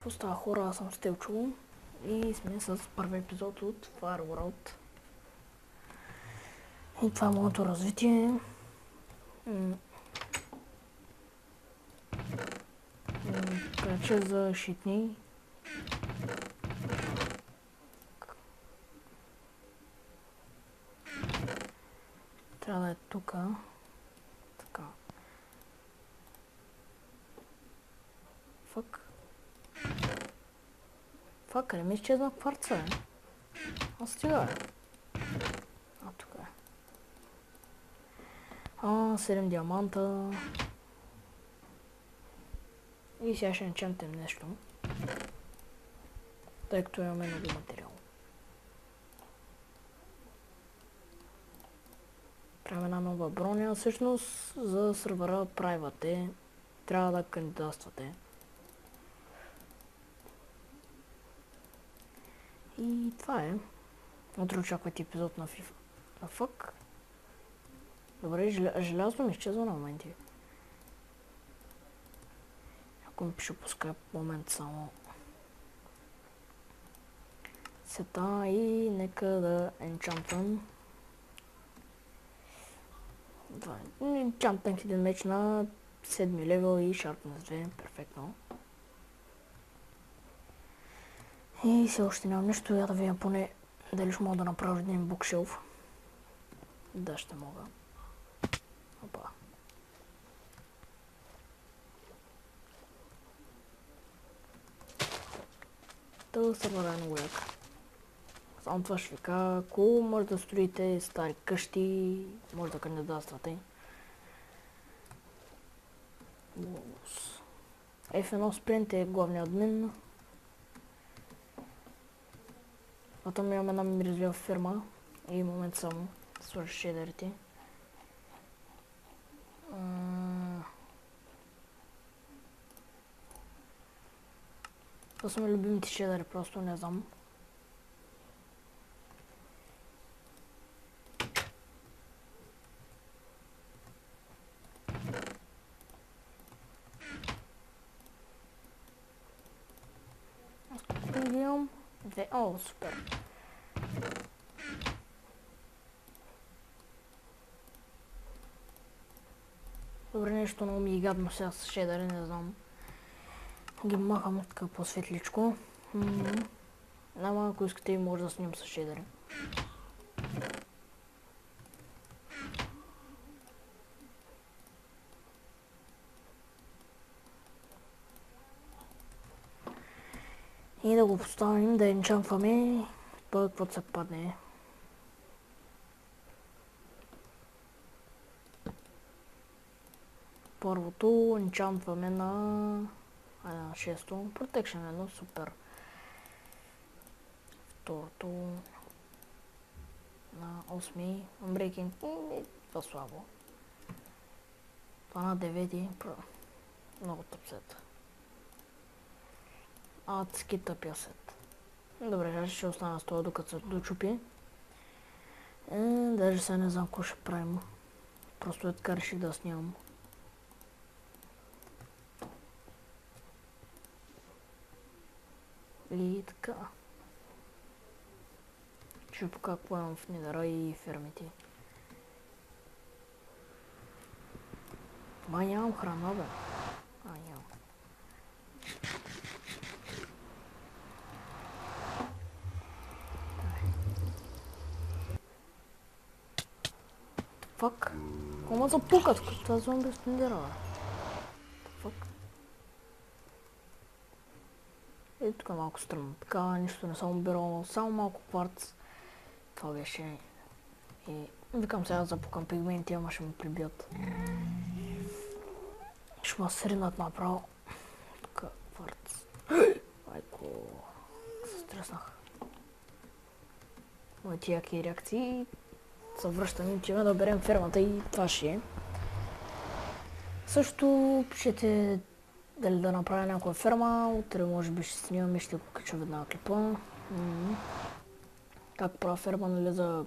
Какво става, хора? Аз съм Стелчо и сме с първи епизод от Fire World. И това е моето развитие. Краче за щитни. Трябва да е тука. Така. Фак, къде ми изчезна кварца, бе? А стига, бе. А, тук е. 7 диаманта. И сега ще начантем нещо. Тъй като имаме много материал. Правим една нова броня. Всъщност за сървъра Private трябва да кандидатствате. И това е. Утре очаквайте епизод на FIFA. А фак? Добре, желязо ми изчезва на моменти. Ако ми пише пускай момент само. Сета и нека да енчантвам. Енчантвам един меч на 7 левел и Sharpness 2. Перфектно. И все още нямам нещо, я да видя поне дали ще мога да направя един букшелф. Да, ще мога. Опа. Та сървъра е много як. Само това ще ви кажа, ако може да строите стари къщи, може да кандидатствате. F1 Sprint е главният админ. А там имам една ми развива фирма и момент само сложа шейдерите. Това са ми любимите шейдери, просто не знам. О, супер. Добре, нещо много ми е гадно сега с шейдери, не знам. Ги махам така по-светличко. Ама ако искате, може да снимам с шейдери. И да го поставим, да енчантваме, това каквото се падне. Първото енчантваме на 6-то, Protection 1, супер. Второто на 8-ми, Unbreaking, това слабо. Това на 9-ти, много тъпсет. Адски тъпия сет. Добре, ще остана с това докато се дочупи. Даже сега не знам какво ще правим. Просто е така реших да снимам. И така. Ще ви покажа какво имам в Нидера и фермите. Нямам храна, бе. Нямам. Фак. Кома запукат, като това зомби в Нидера, бе. Фак. И тук е малко стръмно. Така, нищо не съм убирал, само малко кварц. Това беше. И викам сега запукам пигменти, ама ще ме прибият. Ще ме сринат направо. Тук кварц. Айко. Се стреснах. Моите яки реакции. Се връщам и отиваме да берем фермата и това ще е. Също пишете дали да направя някоя ферма, утре може би ще снимам и ще го кача веднага клипа. Как правя ферма, нали за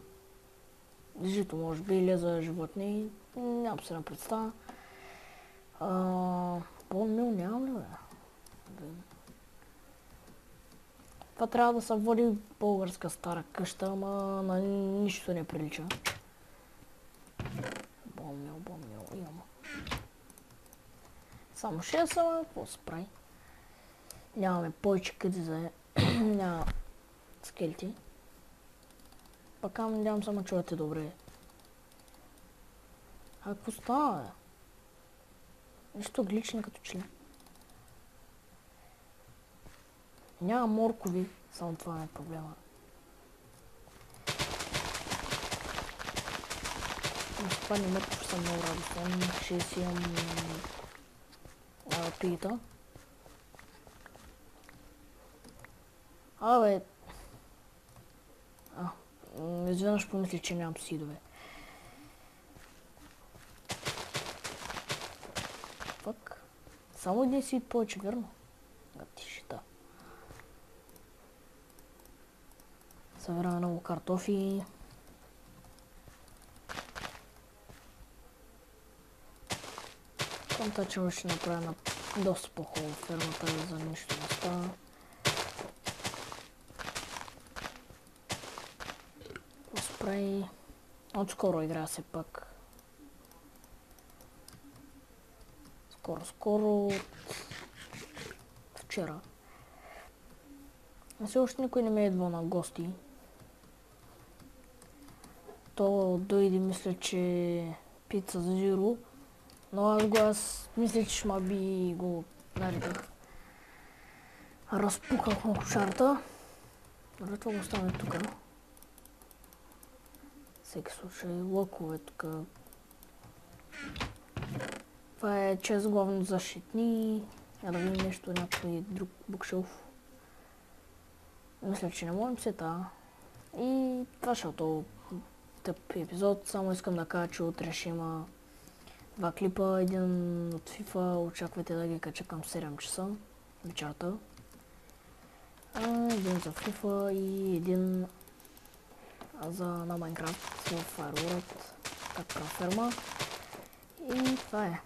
жито може би или за животни, нямам се на представа. Бон мил нямам ли, бе? Това трябва да се води българска стара къща, ама на нищо не прилича. Бомил, имам. Само 6 ама, какво се прави? Нямаме повече къде за няма скелети. Пак надявам само чувате добре. А какво става, бе? Нещо глични като че ли. Няма моркови, само това е проблема. Но с това не морков съм много радостен, ще си имам пита. Абе, изведнъж помислих, че нямам сидове. Пък, само един сид повече, верно? Гатишита. Събираме много картофи. Контача ще направя на доста по-хубаво фермата, за нищо не става. Спрей. Отскоро играя се пак. Скоро. Вчера. Все още никой не ме е идвал на гости. То дойде, мисля, че пица Zero. Но аз мисля, че шма би го наредих. Разпуках му кошарата. Добре, това го оставяме тук. Всеки случай, лъкове тук. Това е 6 главно защитни. Да видим нещо, някой друг букшелф. Мисля, че не можем сета. И това ще е то тъп епизод. Само искам да кажа, че утре ще има 2 клипа. Един от FIFA. Очаквайте да ги кача към 7 часа вечерта. Един за FIFA и един на Minecraft в Fireworld, как правя ферма. И това е.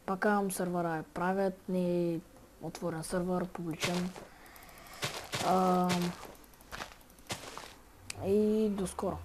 Пакам сервера е правят, не е отворен сервер, публичен. И до скоро.